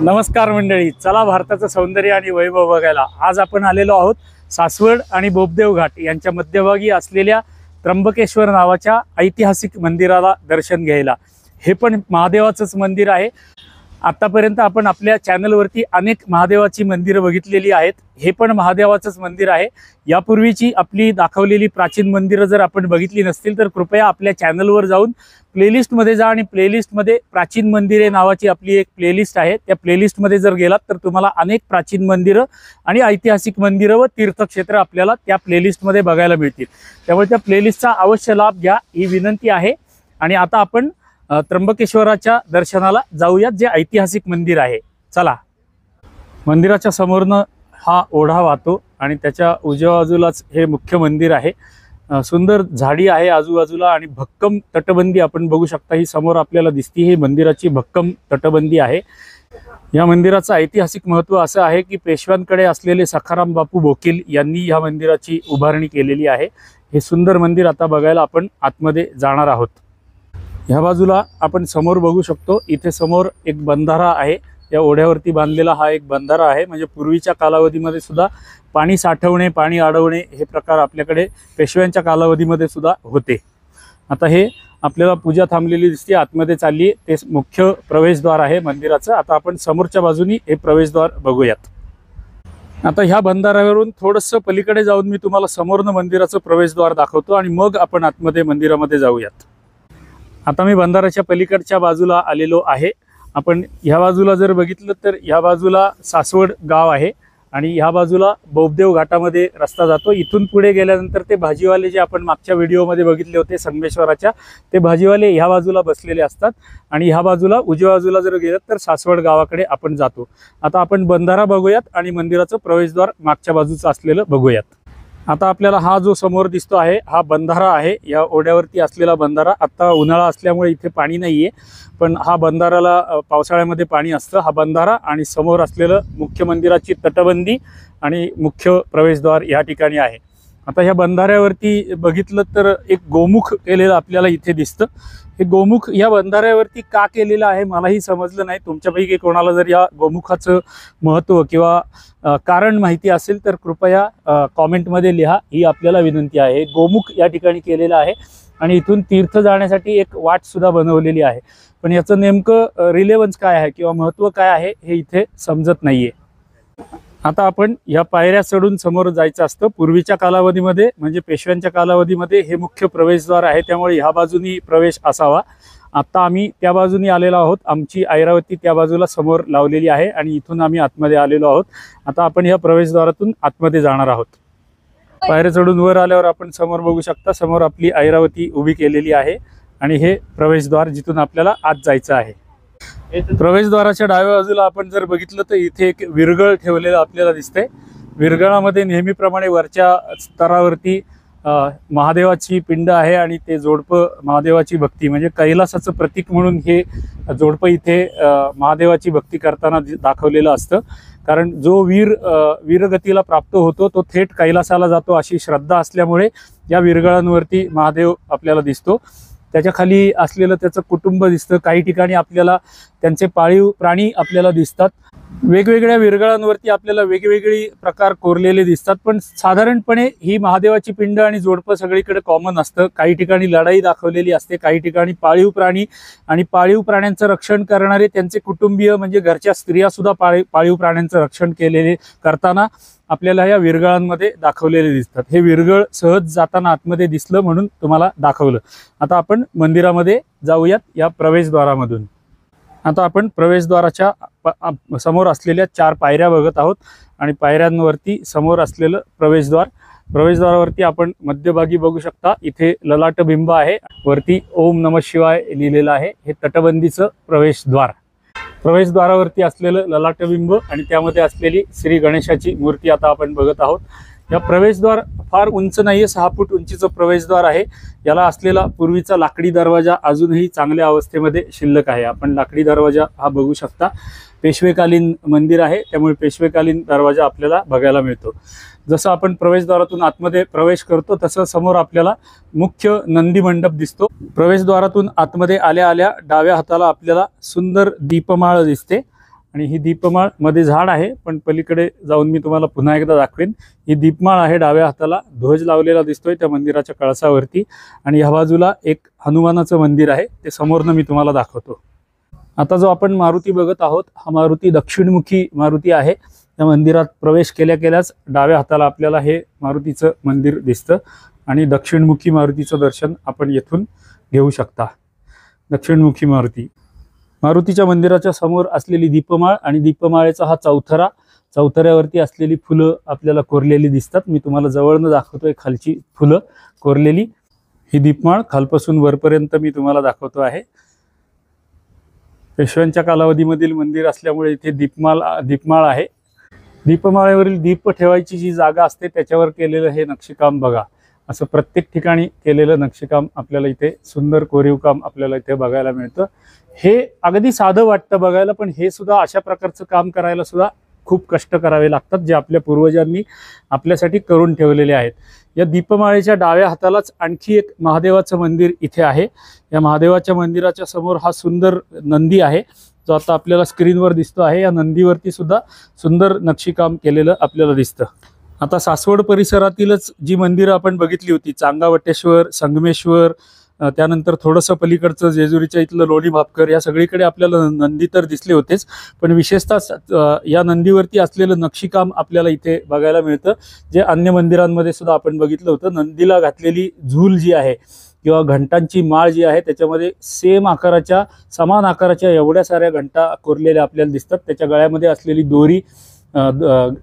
नमस्कार मंडळी, चला भारताचं सौंदर्य आणि वैभव बघायला आज आपण आलेलो आहोत सासवड आणि बोपदेव घाट यांच्या मध्यभागी असलेल्या त्र्यंबकेश्वर नावाच्या ऐतिहासिक मंदिराला दर्शन घ्यायला। हे पण महादेवाचंच मंदिर आहे। आतापर्यंत आपण आपल्या चॅनलवरती अनेक महादेवाची मंदिरं बघितलेली आहेत। हे पण महादेवाचंच मंदिर आहे। यापूर्वीची आपली दाखवलेली प्राचीन मंदिरं जर आपण बघितली नसतील तर कृपया आपल्या चॅनलवर जाऊन प्लेलिस्टमध्ये जा आणि प्लेलिस्टमध्ये प्राचीन मंदिरे नावाची आपली एक प्लेलिस्ट आहे। त्या प्लेलिस्टमध्ये जर गेलात तर तुम्हाला अनेक प्राचीन मंदिरं आणि ऐतिहासिक मंदिरं व तीर्थक्षेत्र आपल्याला त्या प्लेलिस्टमध्ये बघायला मिळतील। त्यामुळे त्या प्लेलिस्टचा अवश्य लाभ घ्या ही विनंती आहे। आणि आता आपण त्र्यंबकेश्वराच्या दर्शनाला जाऊयात, जे ऐतिहासिक मंदिर आहे। चला, मंदिराच्या समोरनं हा ओढा वाहतो आणि त्याच्या उजव्या बाजूलाच हे मुख्य मंदिर आहे। सुंदर झाडी आहे आजूबाजूला आणि भक्कम तटबंदी आपण बघू शकता। ही समोर आपल्याला दिसती ही मंदिराची भक्कम तटबंदी आहे। या मंदिराचं ऐतिहासिक महत्त्व असं आहे की पेशव्यांकडे असलेले सखाराम बापू बोकील यांनी या मंदिराची उभारणी केलेली आहे। हे सुंदर मंदिर आता बघायला आपण आतमध्ये जाणार आहोत। ह्या बाजूला आपण समोर बघू शकतो, इथे समोर एक बंधारा आहे। या ओढ्यावरती बांधलेला हा एक बंधारा आहे। म्हणजे पूर्वीच्या कालावधीमध्ये सुद्धा पाणी साठवणे, पाणी अडवणे हे प्रकार आपल्याकडे पेशव्यांच्या कालावधीमध्ये सुद्धा होते। आता हे आपल्याला पूजा थांबलेली दिसते, आतमध्ये चालली आहे। ते मुख्य प्रवेशद्वार आहे मंदिराचं। आता आपण समोरच्या बाजूनी हे प्रवेशद्वार बघूयात। आता ह्या बंधाऱ्यावरून थोडंसं पलीकडे जाऊन मी तुम्हाला समोरनं मंदिराचं प्रवेशद्वार दाखवतो आणि मग आपण आतमध्ये मंदिरामध्ये जाऊयात। आता मी बंधाऱ्याच्या पलीकडच्या बाजूला आलेलो आहे। आपण ह्या बाजूला जर बघितलं तर ह्या बाजूला सासवड गाव आहे आणि ह्या बाजूला बोपदेव घाटामध्ये रस्ता जातो। इथून पुढे गेल्यानंतर ते भाजीवाले जे आपण मागच्या व्हिडिओमध्ये बघितले होते संगमेश्वराच्या, ते भाजीवाले ह्या बाजूला बसलेले असतात आणि ह्या बाजूला उजव्या बाजूला जर गेलं तर सासवड गावाकडे आपण जातो। आता आपण बंधारा बघूयात आणि मंदिराचं प्रवेशद्वार मागच्या बाजूचं असलेलं बघूयात। आता आपल्याला हा जो समोर दिसतो आहे हा बंधारा आहे। या ओढ्यावरती असलेला बंधारा। आता उन्हाळा असल्यामुळे इथे पाणी नाहीये, पण हा बंधाराला पावसाळ्यामध्ये पाणी असतं। हा बंधारा आणि समोर असलेलं मुख्य मंदिराची तटबंदी आणि मुख्य प्रवेशद्वार या ठिकाणी आहे। आता ह्या बंधाऱ्यावरती बघितलं तर एक गोमुख केलेलं आपल्याला इथे दिसतं। हे गोमुख या बंधाऱ्यावरती का केलेलं आहे मलाही समजलं नाही। तुमच्यापैकी कोणाला जर या गोमुखाचं महत्त्व किंवा कारण माहिती असेल तर कृपया कॉमेंटमध्ये लिहा, ही आपल्याला विनंती आहे। गोमुख या ठिकाणी केलेलं आहे आणि इथून तीर्थ जाण्यासाठी एक वाट सुद्धा बनवलेली आहे, पण याचं नेमकं रिलेव्हन्स काय आहे किंवा महत्त्व काय आहे हे इथे समजत नाहीये। आता आपण या पायऱ्या चढून समोर जायचं असतं। पूर्वीच्या कालावधीमध्ये म्हणजे पेशव्यांच्या कालावधीमध्ये हे मुख्य प्रवेशद्वार आहे, त्यामुळे ह्या बाजूनी प्रवेश असावा। आता आम्ही त्या बाजूनी आलेलो आहोत। आमची ऐरावती त्या बाजूला समोर लावलेली आहे आणि इथून आम्ही आतमध्ये आलेलो आहोत। आता आपण या प्रवेशद्वारातून आतमध्ये जाणार आहोत। पायऱ्या चढून वर आल्यावर आपण समोर बघू शकता, समोर आपली ऐरावती उभी केलेली आहे आणि हे प्रवेशद्वार जिथून आपल्याला आत जायचं आहे। प्रवेशद्वाराच्या डाव्या बाजूला आपण जर बघितलं तर इथे एक विरगळ ठेवलेलं आपल्याला दिसतंय। विरगळामध्ये नेहमीप्रमाणे वरच्या स्तरावरती महादेवाची पिंड आहे आणि ते जोडपं महादेवाची भक्ती म्हणजे कैलासाचं प्रतीक म्हणून हे जोडपं इथे महादेवाची भक्ती करताना दाखवलेलं असतं। कारण जो वीरगतीला प्राप्त होतो तो थेट कैलासाला जातो अशी श्रद्धा असल्यामुळे या विरगळांवरती महादेव आपल्याला दिसतो। त्याच्या खाली असलेलं त्याचं कुटुंब दिसतं। काही ठिकाणी आपल्याला त्यांचे पाळीव प्राणी आपल्याला दिसतात। वेगवेगळ्या विरगळांवरती आपल्याला वेगवेगळे प्रकार कोरलेले दिसतात, पण साधारणपणे ही महादेवाची पिंड आणि जोडपं सगळीकडे कॉमन असतं। काही ठिकाणी लढाई दाखवलेली असते, काही ठिकाणी पाळीव प्राणी आणि पाळीव प्राण्यांचं रक्षण करणारे त्यांचे कुटुंबीय म्हणजे घरच्या स्त्रिया सुद्धा पाळीव प्राण्यांचं रक्षण करताना आपल्याला या विरगळांमध्ये दाखवलेले दिसतात। हे विरगळ सहज जाताना आतमध्ये दिसलं म्हणून तुम्हाला दाखवलं। आता आपण मंदिरामध्ये जाऊयात या प्रवेशद्वारामधून। आता आपण प्रवेशद्वाराच्या समोर असलेल्या 4 पायऱ्या बघत आहोत आणि पायऱ्यांवरती समोर असलेलं प्रवेशद्वारावरती आपण मध्यभागी बघू शकता, इथे ललाट बिंब आहे, वरती ओम नमः शिवाय लिहिलेलं आहे। हे तटबंदीचं प्रवेशद्वारावरती असलेलं ललाटबिंब आणि त्यामध्ये असलेली श्री गणेशाची मूर्ती आता आपण बघत आहोत। या प्रवेशद्वार फार उंच नाहीये, 6 फूट उंचीचं प्रवेशद्वार आहे। याला असलेला पूर्वीचा लाकडी दरवाजा अजूनही चांगल्या अवस्थेमध्ये शिल्लक आहे। आपण लाकडी दरवाजा हा बघू शकता। पेशवेकालीन मंदिर आहे, त्यामुळे पेशवेकालीन दरवाजा आपल्याला बघायला मिळतो। जसं आपण प्रवेशद्वारातून आतमध्ये प्रवेश करतो तसं समोर आपल्याला मुख्य नंदी मंडप दिसतो। प्रवेशद्वारातून आतमध्ये आल्या आल्या डाव्या हाताला आपल्याला सुंदर दीपमाळ दिसते आणि ही दीपमाळ मध्ये झाड आहे, पण पलीकडे जाऊन मी तुम्हाला पुन्हा एकदा दाखवेन. ही दीपमाळ आहे. डाव्या हाताला ध्वज लावलेला दिसतोय त्या मंदिराच्या कळसावरती, आणि ह्या बाजूला एक हनुमानाचं मंदिर आहे, ते समोरनं मी तुम्हाला दाखवतो. आता जो आपण मारुती बघत आहोत, हा मारुती दक्षिणमुखी मारुती आहे. त्या मंदिरात प्रवेश केल्या केल्याच डाव्या हाताला आपल्याला हे मारुतीचं मंदिर दिसतं, आणि दक्षिणमुखी मारुतीचं दर्शन आपण येथून घेऊ शकता. दक्षिणमुखी मारुती. मारुतीच्या मंदिराच्या समोर असलेली दीपमाळ आणि दीपमाळेचा हा चौथरा, चौथऱ्यावरती असलेली फुलं आपल्याला कोरलेली दिसतात. मी तुम्हाला जवळनं दाखवतोय खालची फुलं कोरलेली. ही दीपमाळ खालपासून वरपर्यंत मी तुम्हाला दाखवतो आहे. पेशव्यांच्या कालावधीमधील मंदिर असल्यामुळे इथे दीपमाळ आहे. दीपमाळेवरील दीप ठेवायची जी जागा असते त्याच्यावर केलेलं हे नक्षीकाम बघा. असं प्रत्येक ठिकाणी केलेलं नक्षीकाम आपल्याला इथे, सुंदर कोरीव काम आपल्याला इथे बघायला मिळतं. हे अगदी साधं वाटतं बघायला, पण हे सुद्धा अशा प्रकारचं काम करायला सुद्धा खूप कष्ट करावे लागतात, जे आपल्या पूर्वजांनी आपल्यासाठी करून ठेवलेले आहेत. या दीपमाळेच्या डाव्या हातालाच आणखी एक महादेवाचं मंदिर इथे आहे. या महादेवाच्या मंदिराच्या समोर हा सुंदर नंदी आहे, जो आता आपल्याला स्क्रीनवर दिसतो आहे. या नंदीवरती सुद्धा सुंदर नक्षीकाम केलेलं आपल्याला दिसतं. आता सासवड परिसरातीलच जी मंदिरं आपण बघितली होती, चांगावटेश्वर, संगमेश्वर, त्यानंतर थोडंसं पलीकडचं जेजुरीच्या इथलं लोणी भापकर, या सगळीकडे आपल्याला नंदी तर दिसले होतेच, पण विशेषतः या नंदीवरती असलेलं नक्षीकाम आपल्याला इथे बघायला मिळतं, जे अन्य मंदिरांमध्ये सुद्धा आपण बघितलं होतं. नंदीला घातलेली झूल जी आहे किंवा घंटांची माळ जी आहे, त्याच्यामध्ये सेम आकाराच्या, समान आकाराच्या एवढ्या साऱ्या घंटा कोरलेल्या आपल्याला दिसतात. त्याच्या गळ्यामध्ये असलेली दोरी,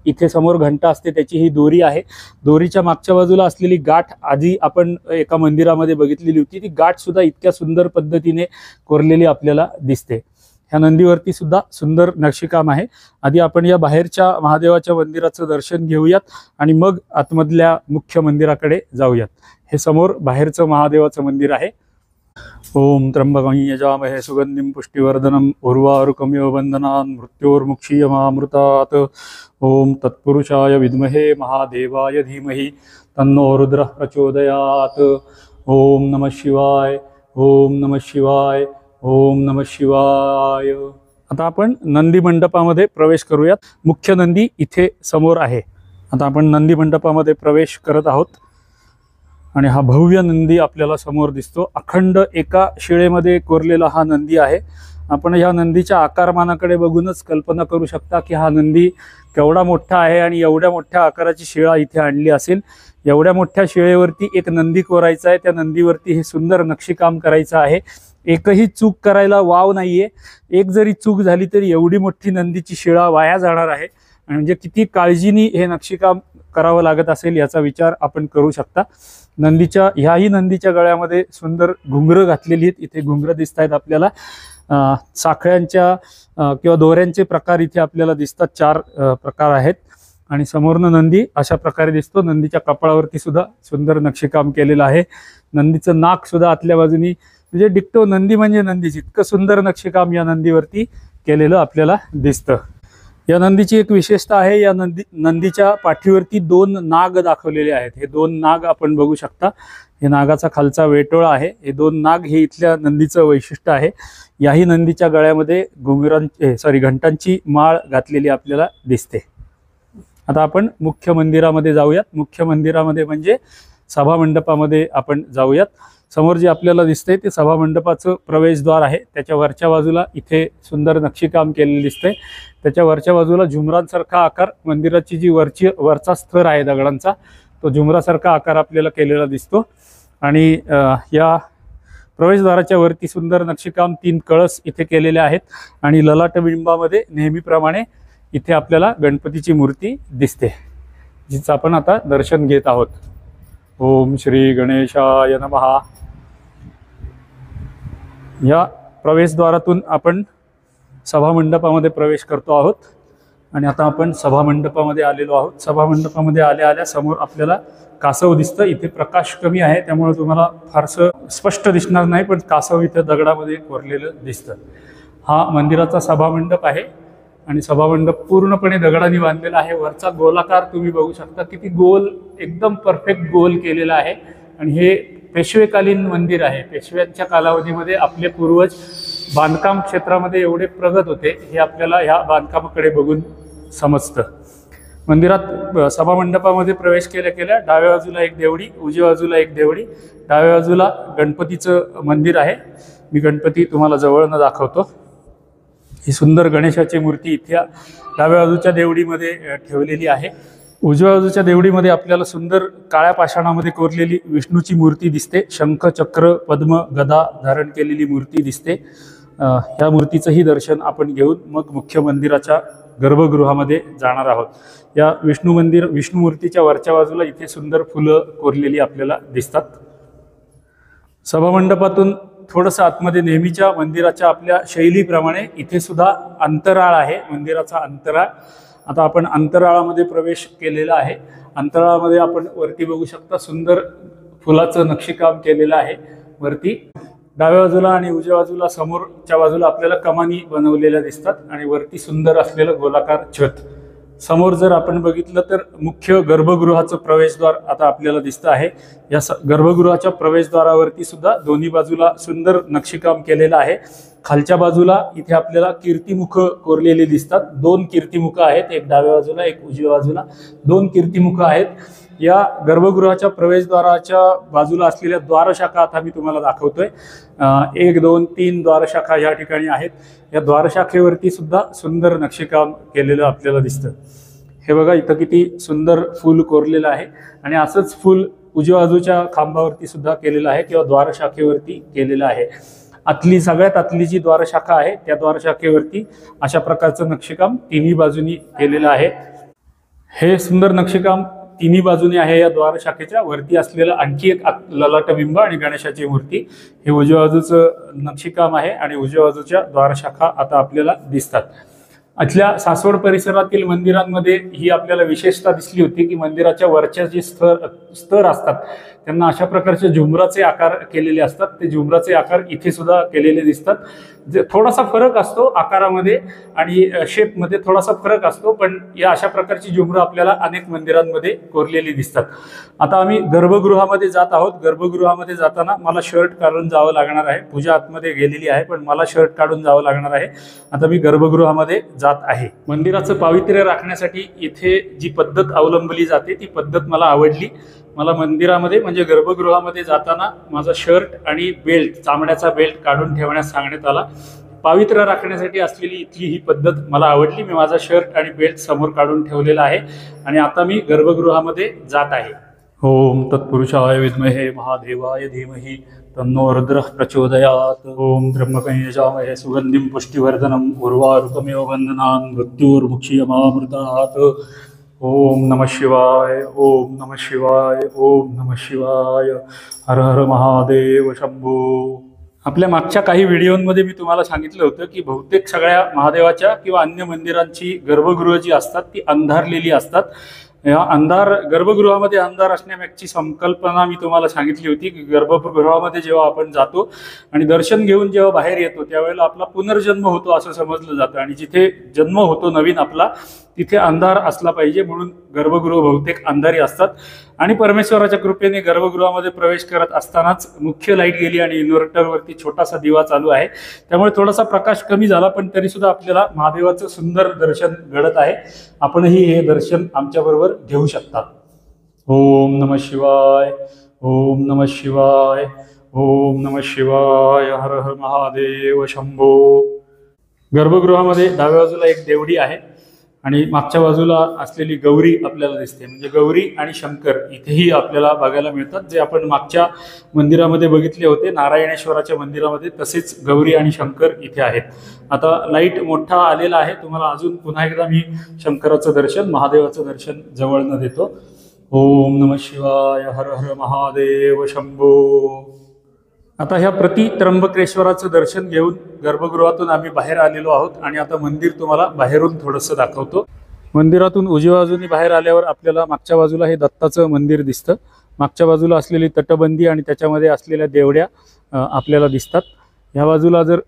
इथे समोर घंटा असते त्याची ही दोरी आहे. दोरीच्या मागच्या बाजूला असलेली गाठ आधी आपण एका मंदिरामध्ये बघितलेली होती, ती गाठ सुद्धा इतक्या सुंदर पद्धतीने कोरलेली आपल्याला दिसते. ह्या नंदीवरती सुद्धा सुंदर नक्षीकाम आहे. आधी आपण या बाहेरच्या महादेवाच्या मंदिराचं दर्शन घेऊयात आणि मग आतमधल्या मुख्य मंदिराकडे जाऊयात. हे समोर बाहेरचं महादेवाचं मंदिर आहे. ओम त्र्यंबकं यजामहे सुगंधिं पुष्टिवर्धनम् उर्वारुकमिव बन्धनान् मृत्योर्मुक्षीयमामृतात्. ओम तत्पुरुषाय विद्महे महादेवाय धीमहि तन्नो रुद्रः प्रचोदयात्. ओम नमः शिवाय, ओम नमः शिवाय, ओम नमः शिवाय. आता आपण नंदी मंडपामध्ये प्रवेश करूयात. मुख्य नंदी इथे समोर आहे. आता आपण नंदी मंडपामध्ये प्रवेश करत आहोत आणि हा भव्य नंदी आपल्याला समोर दिसतो. अखंड एका शिळेमध्ये कोरलेला हा नंदी आहे. आपण ह्या नंदीच्या आकारमानाकडे बघूनच कल्पना करू शकता की हा नंदी केवढा मोठा आहे आणि एवढ्या मोठ्या आकाराची शिळा इथे आणली असेल. एवढ्या मोठ्या शिळेवरती एक नंदी कोरायचा आहे, त्या नंदीवरती हे सुंदर नक्षीकाम करायचं आहे. एकही चूक करायला वाव नाहीये. एक जरी चूक झाली तरी एवढी मोठी नंदीची शिळा वाया जाणार आहे. म्हणजे किती काळजीने हे नक्षीकाम करावं लागत असेल याचा विचार आपण करू शकता. ह्याही नंदीच्या गळ्यामध्ये सुंदर घुंगरं घातलेली आहेत. इथे घुंगरं दिसत आहेत आपल्याला. साखळ्यांच्या किंवा दोऱ्यांचे प्रकार इथे आपल्याला दिसतात. 4 प्रकार आहेत. आणि समोरनं नंदी अशा प्रकारे दिसतो. नंदीच्या कपाळावरती सुद्धा सुंदर नक्षीकाम केलेलं आहे. नंदीचं नाक सुद्धा आतल्या बाजूनी, म्हणजे डिक्टो नंदी म्हणजे नंदीच, इतकं सुंदर नक्षीकाम या नंदीवरती केलेलं आपल्याला दिसतं. या नंदीची एक विशेषता आहे, या नंदीच्या पाठीवरती 2 नाग दाखवलेले आहेत. हे 2 नाग आपण बघू शकता. हे नागाचा खालचा वेटोळा आहे. हे 2 नाग हे इथल्या नंदीचं वैशिष्ट्य आहे. याही नंदीच्या गळ्यामध्ये घंटांची माळ घातलेली आपल्याला दिसते. आता आपण मुख्य मंदिरामध्ये जाऊयात. मुख्य मंदिरामध्ये म्हणजे सभामंडपामध्ये आपण जाऊयात. समोर जे आपल्याला दिसतंय ते सभामंडपाचं प्रवेशद्वार आहे. त्याच्या वरच्या बाजूला इथे सुंदर नक्षीकाम केलेलं दिसतंय. त्याच्या वरच्या बाजूला झुमरांसारखा आकार, मंदिराची जी वरचा स्तर आहे दगडांचा, तो झुमरासारखा आकार आपल्याला केलेला दिसतो. आणि या प्रवेशद्वाराच्या वरती सुंदर नक्षीकाम, 3 कळस इथे केलेले आहेत. आणि ललाटबिंबामध्ये नेहमीप्रमाणे इथे आपल्याला गणपतीची मूर्ती दिसते, जिचं आपण आता दर्शन घेत आहोत. ओम श्री गणेशाय नमः. या प्रवेशद्वारातून आपण सभामंडपामध्ये प्रवेश करतो आहोत. आणि आता आपण सभामंडपामध्ये आलेलो आहोत. सभामंडपामध्ये आल्या समोर आपल्याला कासव दिसतं. इथे प्रकाश कमी आहे त्यामुळे तुम्हाला फारसं स्पष्ट दिसणार नाही, पण कासव इथे दगडामध्ये कोरलेलं दिसतं. हा मंदिराचा सभामंडप आहे आणि सभामंडप पूर्णपणे दगडाने बांधलेला आहे. वरचा गोलाकार तुम्ही बघू शकता, किती गोल, एकदम परफेक्ट गोल केलेला आहे. आणि हे पेशवेकालीन मंदिर आहे. पेशव्यांच्या कालावधीमध्ये आपले पूर्वज बांधकाम क्षेत्रामध्ये एवढे प्रगत होते हे आपल्याला ह्या बांधकामाकडे बघून समजतं. मंदिरात सभामंडपामध्ये प्रवेश केल्या केल्या डाव्या बाजूला एक देवडी, उजव्या बाजूला एक देवडी, डाव्या बाजूला गणपतीचं मंदिर आहे. मी गणपती तुम्हाला जवळनं दाखवतो. ही सुंदर गणेशाची मूर्ती इथे डाव्या बाजूच्या देवडीमध्ये ठेवलेली आहे. उजव्या बाजूच्या देवडीमध्ये आपल्याला सुंदर काळ्या पाषाणामध्ये कोरलेली विष्णूची मूर्ती दिसते. शंख, चक्र, पद्म, गदा धारण केलेली मूर्ती दिसते. ह्या मूर्तीचंही दर्शन आपण घेऊन मग मुख्य मंदिराच्या गर्भगृहामध्ये जाणार आहोत. या विष्णू मूर्तीच्या वरच्या बाजूला इथे सुंदर फुलं कोरलेली आपल्याला दिसतात. सभामंडपातून थोडंसं आतमध्ये नेहमीच्या मंदिराच्या आपल्या शैलीप्रमाणे इथे सुद्धा अंतराळ आहे, मंदिराचा अंतराळ. आता आपण अंतराळामध्ये प्रवेश केलेला आहे. अंतराळामध्ये आपण वरती बघू शकता सुंदर फुलाचं नक्षीकाम केलेलं आहे. वरती डाव्या बाजूला आणि उजव्या बाजूला समोरच्या बाजूला आपल्याला कमानी बनवलेल्या दिसतात आणि वरती सुंदर असलेलं गोलाकार छत. समोर जर आपण बघितलं तर मुख्य गर्भगृहाचं प्रवेशद्वार आता आपल्याला दिसतं आहे. या गर्भगृहाच्या प्रवेशद्वारावरती सुद्धा दोन्ही बाजूला सुंदर नक्षीकाम केलेलं आहे. खालच्या बाजूला इथे आपल्याला कीर्तिमुख कोरलेली दिसतात. 2 कीर्तिमुख आहेत, एक डाव्या बाजूला एक उजव्या बाजूला. 2 कीर्तिमुख आहेत. या गर्भगृहाच्या प्रवेशद्वाराच्या बाजूला असलेल्या द्वारशाखा आता मी तुम्हाला दाखवतोय. 1, 2, 3 द्वारशाखा या ठिकाणी आहेत. या द्वारशाखेवरती सुद्धा सुंदर नक्षीकाम केलेलं आपल्याला दिसतं. हे बघा इथं किती सुंदर फूल कोरलेलं आहे आणि असंच फूल उजव्या बाजूच्या खांबावरती सुद्धा केलेलं आहे किंवा द्वारशाखेवरती केलेलं आहे. सगळ्यात आतली जी द्वारशाखा आहे त्या द्वारशाखेवरती अशा प्रकारचं नक्षीकाम तिन्ही बाजूनी केलेलं आहे. हे सुंदर नक्षीकाम तिन्ही बाजूने आहे. या द्वारशाखेच्या वरती असलेलं आणखी एक ललाटबिंब आणि गणेशाची मूर्ती हे उजव्या बाजूचं नक्षीकाम आहे आणि उजव्या बाजूच्या द्वारशाखा आता आपल्याला दिसतात. इथल्या सासवड परिसरातील मंदिरांमध्ये ही आपल्याला विशेषता दिसली होती की मंदिराच्या वरच्या जे स्तर असतात त्यांना अशा प्रकारचे झुमराचे आकार केलेले असतात. ते झुमराचे आकार इथे सुद्धा केलेले दिसतात. जे थोडासा फरक असतो आकारामध्ये आणि शेपमध्ये थोडासा फरक असतो, पण या अशा प्रकारची झुमरं आपल्याला अनेक मंदिरांमध्ये कोरलेली दिसतात. आता आम्ही गर्भगृहामध्ये जात आहोत. गर्भगृहामध्ये जाताना मला शर्ट काढून जावं लागणार आहे. पूजा आतमध्ये गेलेली आहे पण मला शर्ट काढून जावं लागणार आहे. आता मी गर्भगृहामध्ये जात आहे. मंदिराचं पावित्र्य राखण्यासाठी इथे जी पद्धत अवलंबली जाते ती पद्धत मला आवडली. मला मंदिरामध्ये म्हणजे गर्भगृहामध्ये जाताना माझा शर्ट आणि बेल्ट, चामड्याचा बेल्ट काढून ठेवण्यास सांगण्यात आला. पावित्र्य राखण्यासाठी असलेली इथली ही पद्धत मला आवडली. मी माझा शर्ट आणि बेल्ट समोर काढून ठेवलेला आहे आणि आता मी गर्भगृहामध्ये जात आहे. ओम तत्पुरुषाय विद्महे महादेवाय धीमहि तन्नो रुद्रः प्रचोदयात्. ओम त्र्यंबकं यजामहे सुगंधिं पुष्टिवर्धनम् उर्वारुकमेव बन्धनान् मृत्युर्मुक्षीयमामृतात्. ओम नमः शिवाय, ओम नमः शिवाय, ओम नमः शिवाय. हर हर महादेव शंभो. आपल्या मागच्या काही व्हिडिओमध्ये मी तुम्हाला सांगितलं होतं की बहुतेक सगळ्या महादेवाच्या किंवा अन्य मंदिरांची गर्भगृह जी असतात ती अंधारलेली असतात. गर्भगृहामध्ये अंधार असण्यामागची संकल्पना मी तुम्हाला सांगितली होती की गर्भगृहामध्ये जेव्हा आपण जातो आणि दर्शन घेऊन जेव्हा बाहेर येतो त्यावेळेला आपला पुनर्जन्म होतो असं समजलं जातं आणि जिथे जन्म होतो नवीन आपला तिथे अंधार असला पाहिजे, म्हणून गर्भगृह बहुतेक अंधारी असतात. आणि परमेश्वराच्या कृपेने गर्भगृहामध्ये प्रवेश करत असतानाच मुख्य लाईट गेली आणि इन्व्हर्टरवरती छोटासा दिवा चालू आहे, त्यामुळे थोडासा प्रकाश कमी झाला, पण तरी सुद्धा आपल्याला महादेवाचं सुंदर दर्शन घडत आहे. आपणही हे दर्शन आमच्याबरोबर घेऊ शकता. ओम नमः शिवाय, ओम नमः शिवाय, ओम नमः शिवाय. हर हर महादेव शंभो. गर्भगृहामध्ये डाव्या बाजूला एक देवडी आहे आणि मागच्या बाजूला असलेली गौरी आपल्याला दिसते. म्हणजे गौरी आणि शंकर इथेही आपल्याला बघायला मिळतात, जे आपण मागच्या मंदिरामध्ये बघितले होते नारायणेश्वराच्या मंदिरामध्ये, तसेच गौरी आणि शंकर इथे आहेत. आता लाईट मोठा आलेला आहे, तुम्हाला अजून पुन्हा एकदा मी शंकराचं दर्शन, महादेवाचं दर्शन जवळनं देतो. ओम नमः शिवाय. हर हर महादेव शंभो. आता ह्या त्र्यंबकेश्वराचं दर्शन घेऊन गर्भगृहातून आम्ही बाहेर आलेलो आहोत आणि आता मंदिर तुम्हाला बाहेरून थोडंसं दाखवतो. मंदिरातून उजव्या बाजूने बाहेर आल्यावर आपल्याला मागच्या बाजूला हे दत्ताचं मंदिर दिसतं. मागच्या बाजूला असलेली तटबंदी आणि त्याच्यामध्ये असलेल्या देवड्या आपल्याला दिसतात. ह्या बाजूला जर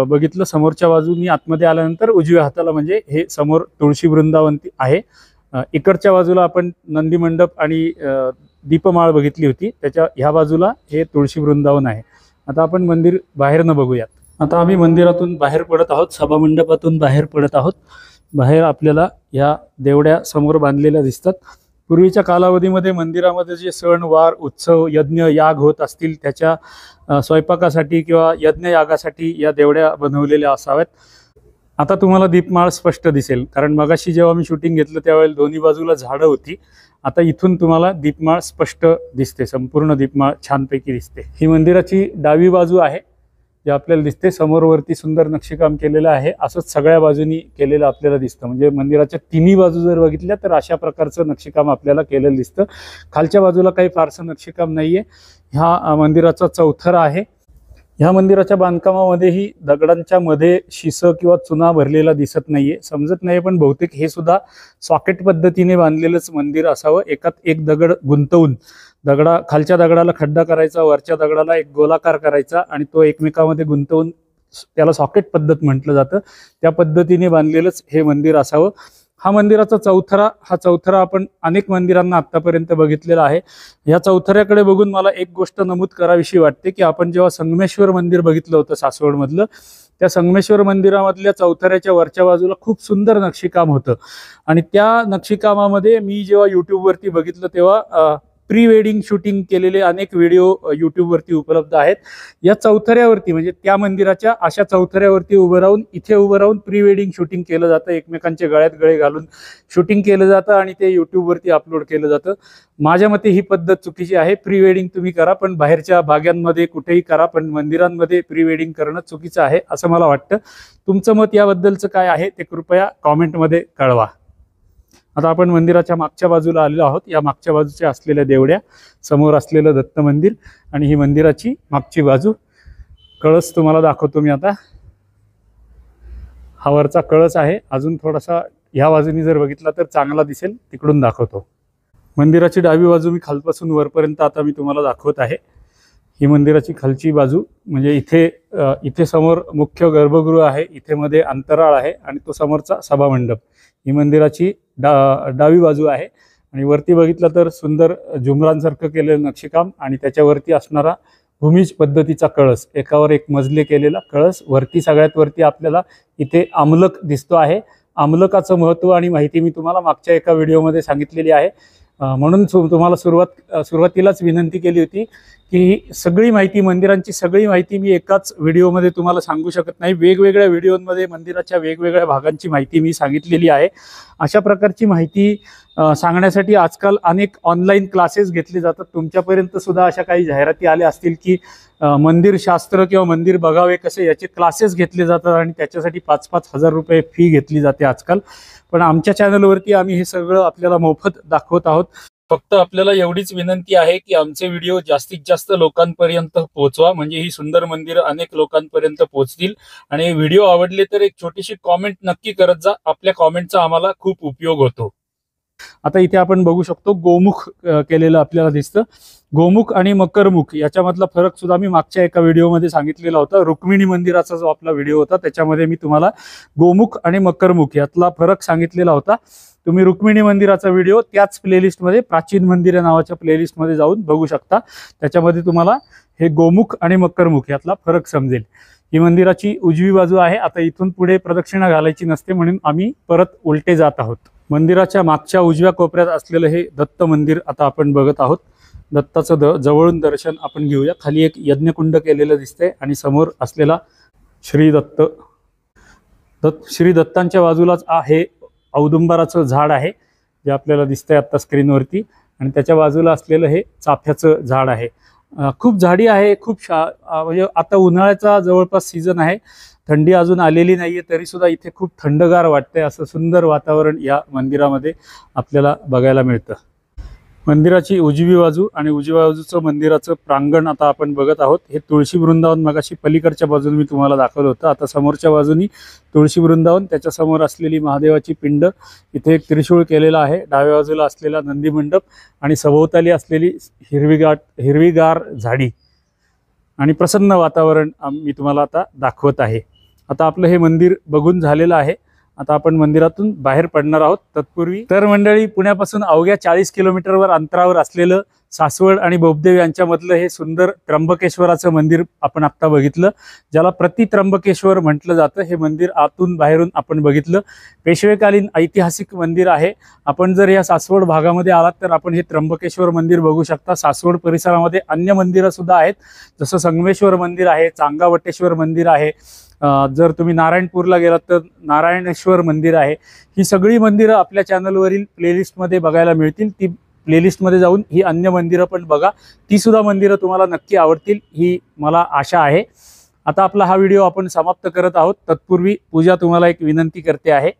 बघितलं समोरच्या बाजूनी आतमध्ये आल्यानंतर उजव्या हाताला म्हणजे हे समोर तुळशी वृंदावन आहे. इकडच्या बाजूला आपण नंदी मंडप आणि दीपमाळ बघितली होती, त्याच्या ह्या बाजूला हे तुळशी वृंदावन आहे. आता आपण मंदिर बाहेरनं बघूयात. आता आम्ही मंदिरातून बाहेर पडत आहोत, सभामंडपातून बाहेर पडत आहोत। बाहेर आपल्याला या देवड्या समोर बांधलेल्या दिसतात। पूर्वीच्या कालावधीमध्ये मंदिरामध्ये जे सण वार उत्सव यज्ञ याग होत असतील त्याच्या स्वयंपाकासाठी किंवा यज्ञ यागासाठी या देवड्या बनवलेल्या असाव्यात। आता तुम्हाला दीपमाळ स्पष्ट दिसेल, कारण मगाशी जेव्हा मी शूटिंग घेतलं त्यावेळेला दोन्ही बाजूला झाडं होती। आता इथून तुम्हाला दीपमाळ स्पष्ट दिसते, संपूर्ण दीपमाळ छानपैकी दिसते। ही मंदिराची डावी बाजू आहे जे आपल्याला दिसते। समोरवरती सुंदर नक्षीकाम केलेलं आहे, असंच सगळ्या बाजूनी केलेलं आपल्याला दिसतं। म्हणजे मंदिराच्या तिन्ही बाजू जर बघितल्या तर अशा प्रकारचं नक्षीकाम आपल्याला केलेलं दिसतं। खालच्या बाजूला काही फारसं नक्षीकाम नाहीये। ह्या मंदिराचा चौथरा आहे। ह्या मंदिराच्या बांधकामामध्येही दगडांच्या मध्ये शिस किंवा चुना भरलेला दिसत नाहीये, समजत नाहीये, पण बहुतेक हे सुद्धा सॉकेट पद्धतीने बांधलेलंच मंदिर असावं। एकात एक दगड गुंतवून खालच्या दगडाला खड्डा करायचा, वरच्या दगडाला एक गोलाकार करायचा आणि तो एकमेकांमध्ये गुंतवून, त्याला सॉकेट पद्धत म्हटलं जातं, त्या पद्धतीने बांधलेलंच हे मंदिर असावं। हा मंदिराचा चौथरा आपण अनेक मंदिरांना आतापर्यंत बघितलेला आहे। या चौथऱ्याकडे बघून मला एक गोष्ट नमूद करावीशी वाटते की आपण जेव्हा संगमेश्वर मंदिर बघितलं होतं सासवड मधलं, त्या संगमेश्वर मंदिरामधल्या चौथऱ्याच्या वरच्या बाजूला खूप सुंदर नक्षीकाम होतं आणि त्या नक्षीकामामध्ये मी जेव्हा यूट्यूबवरती बघितलं तेव्हा प्री वेडिंग शूटिंग केलेले अनेक व्हिडिओ यूट्यूबवरती उपलब्ध आहेत। या चौथऱ्यावरती म्हणजे त्या मंदिराच्या अशा चौथऱ्यावरती इथे उभं राहून प्री वेडिंग शूटिंग केलं जातं। एकमेकांच्या गळ्यात गळे घालून शूटिंग केलं जातं आणि ते यूट्यूबवरती अपलोड केलं जातं। माझ्या मते ही पद्धत चुकीची आहे। प्री वेडिंग तुम्ही करा, पण बाहेरच्या भागांमध्ये कुठेही करा, पण मंदिरांमध्ये प्री वेडिंग करणं चुकीचं आहे असं मला वाटतं। तुमचं मत याबद्दलचं काय आहे ते कृपया कॉमेंटमध्ये कळवा। आता आपण मंदिराच्या मागच्या बाजूला आलेलो आहोत। या मागच्या बाजूच्या असलेल्या देवड्या, समोर असलेलं दत्त मंदिर आणि ही मंदिराची मागची बाजू। कळस तुम्हाला दाखवतो मी आता। हा वरचा कळस आहे, अजून थोडासा ह्या बाजूनी जर बघितला तर चांगला दिसेल, तिकडून दाखवतो। मंदिराची डावी बाजू मी खालपासून वरपर्यंत आता मी तुम्हाला दाखवत आहे। ही मंदिराची खालची बाजू, म्हणजे इथे समोर मुख्य गर्भगृह आहे, इथे मध्ये अंतराळ आहे आणि तो समोरचा सभामंडप। ही मंदिराची डावी बाजू आहे आणि वरती बघितलं तर सुंदर झुमरांसारखं केलेलं नक्षीकाम आणि त्याच्यावरती असणारा भूमिज पद्धतीचा कळस, एकावर एक मजले केलेला कळस। वरती सगळ्यात वरती आपल्याला इथे आमलक दिसतो आहे। आमलकाचं महत्त्व आणि माहिती मी तुम्हाला मागच्या एका व्हिडिओमध्ये सांगितलेली आहे, म्हणून तुम्हाला सुरुवातीलाच विनंती केली होती की सगळी माहिती, मंदिरांची सगळी माहिती मी एकाच व्हिडिओमध्ये तुम्हाला सांगू शकत नाही। वेगवेगळ्या व्हिडिओमध्ये मंदिराच्या वेगवेगळ्या भागांची माहिती मी सांगितलेली आहे। अशा प्रकारची माहिती सांगण्यासाठी आजकाल अनेक ऑनलाईन क्लासेस घेतले जातात। तुमच्यापर्यंत सुद्धा अशा काही जाहिराती आल्या असतील की मंदिर शास्त्र किंवा मंदिर बघावे कसे याचे क्लासेस घेतले जातात आणि त्याच्यासाठी 5-5 हजार रुपये फी घेतली जाते आजकाल। पण आमच्या चॅनलवरती आम्ही हे सगळं आपल्याला मोफत दाखवत आहोत। फक्त आपल्याला एवढीच विनंती आहे की आमचे व्हिडिओ जास्तीत जास्त लोकांपर्यंत पोहोचवा, म्हणजे ही सुंदर मंदिरं अनेक लोकांपर्यंत पोहोचतील। आणि व्हिडिओ आवडले तर एक छोटीशी कॉमेंट नक्की करत जा, आपल्या कॉमेंटचा आम्हाला खूप उपयोग होतो। आता इथे आपण बघू शकतो गोमुख केलेलं आपल्याला दिसतं। गोमुख आणि मकरमुख याच्यामधला फरक सुद्धा मी मागच्या एका व्हिडिओमध्ये सांगितलेला होता। रुक्मिणी मंदिराचा जो आपला व्हिडिओ होता त्याच्यामध्ये मी तुम्हाला गोमुख आणि मकरमुख यातला फरक सांगितलेला होता। तुम्ही रुक्मिणी मंदिराचा व्हिडिओ त्याच प्लेलिस्टमध्ये, प्राचीन मंदिरे नावाच्या प्लेलिस्टमध्ये जाऊन बघू शकता। त्याच्यामध्ये तुम्हाला हे गोमुख आणि मकरमुख यातला फरक समजेल। ही मंदिराची उजवी बाजू आहे। आता इथून पुढे प्रदक्षिणा घालायची नसते म्हणून आम्ही परत उलटे जात आहोत। मंदिराच्या मागच्या उजव्या कोपऱ्यात असलेलं हे दत्त मंदिर आता आपण बघत आहोत। दत्ताचं जवळून दर्शन आपण घेऊया। खाली एक यज्ञकुंड केलेलं दिसतंय आणि समोर असलेला श्री दत्तांच्या बाजूलाच हे औदुंबराचं झाड आहे जे आपल्याला दिसतंय आता स्क्रीनवरती, आणि त्याच्या बाजूला असलेलं हे चाफ्याचं झाड आहे। खूप झाडी आहे, म्हणजे आता उन्हाळ्याचा जवळपास सीझन आहे, थंडी अजून आलेली नाहीये, तरी सुद्धा इथे खूप थंडगार वाटतंय। असं सुंदर वातावरण या मंदिरामध्ये आपल्याला बघायला मिळतं। मंदिराची उजवी बाजू आणि उजव्या बाजूचं मंदिराचं प्रांगण आता आपण बघत आहोत। हे तुळशी वृंदावन मगाशी पलीकडच्या बाजूने मी तुम्हाला दाखवलं होतं। आता समोरच्या बाजूनी तुळशी वृंदावन, त्याच्या समोर असलेली महादेवाची पिंड, इथे एक त्रिशूळ केलेला आहे, डाव्या बाजूला असलेला नंदी मंडप आणि सभोवताली असलेली हिरवीगार झाडी आणि प्रसन्न वातावरण मी तुम्हाला आता दाखवत आहे। आता आपलं हे मंदिर बघून झालेलं आहे। आता आपण मंदिरातून बाहेर पडणार आहोत। तत्पूर्वी तर मंडळी, पुण्यापासून अवघ्या 40 किलोमीटरवर अंतरावर असलेलं सासवड आणि बोबदेव यांच्यामधलं हे सुंदर त्र्यंबकेश्वराचं मंदिर आपण आता बघितलं, ज्याला प्रति त्र्यंबकेश्वर म्हटलं जातं. हे मंदिर आतून बाहेरून आपण बघितलं. पेशवेकालीन ऐतिहासिक मंदिर आहे. आपण जर या सासवड भागामध्ये आलात तर आपण हे त्र्यंबकेश्वर मंदिर बघू शकता. सासवड परिसरामध्ये अन्य मंदिरं सुद्धा आहेत, जसं संगमेश्वर मंदिर आहे, चांगावटेश्वर मंदिर आहे. जर तुम्ही नारायणपूरला गेलात तर नारायणेश्वर मंदिर आहे. ही सगळी मंदिरं आपल्या चॅनलवरील प्लेलिस्टमध्ये बघायला मिळतील. ती प्लेलिस्टमध्ये जाऊन ही अन्य मंदिरं पण बघा. ती सुद्धा मंदिरं तुम्हाला नक्की आवडतील ही मला आशा आहे. आता आपला हा व्हिडिओ आपण समाप्त करत आहोत. तत्पूर्वी पूजा तुम्हाला एक विनंती करते आहे.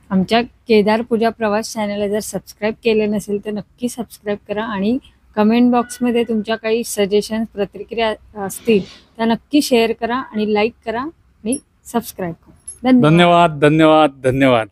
आमच्या केदार पूजा प्रवास चॅनलला जर सबस्क्राईब केले नसेल तर नक्की सबस्क्राईब करा आणि कमेंट बॉक्समध्ये तुमच्या काही सजेशन्स प्रतिक्रिया असतील त्या नक्की शेअर करा आणि लाईक करा आणि सबस्क्राईब करा. धन्यवाद. धन्यवाद.